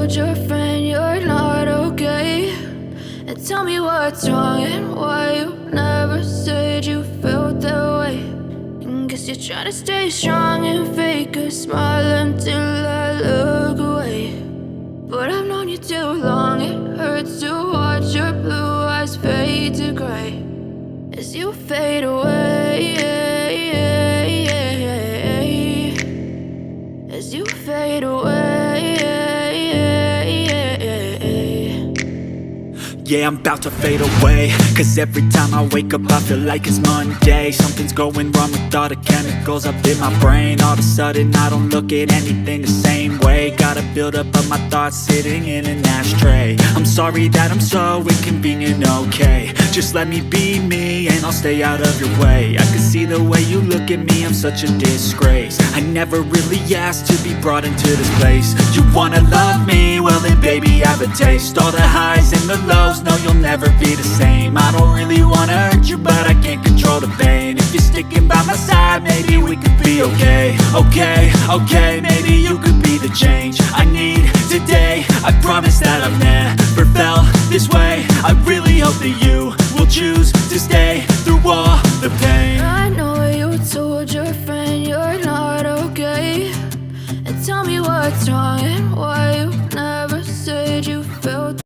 told your friend you're not okay, and tell me what's wrong and why you never said you felt that way. And guess you're trying to stay strong and fake a smile until I look away. But I've known you too long, it hurts to watch your blue eyes fade to gray as you fade away, as you fade away. Yeah, I'm about to fade away, cause every time I wake up I feel like it's Monday. Something's going wrong with all the chemicals up in my brain. All of a sudden I don't look at anything the same way. Gotta build up of my thoughts sitting in an ashtray. I'm sorry that I'm so inconvenient, okay. Just let me be me and I'll stay out of your way. I can see the way you look at me, I'm such a disgrace. I never really asked to be brought into this place. You wanna love me? Well then baby I have a taste. All the highs and the lows, no you'll never be the same. I don't really wanna hurt you but I can't control the pain. If you're sticking by my side maybe we could be okay. Okay, maybe you could be the change I need today. I promise that I've never felt this way. I really hope that you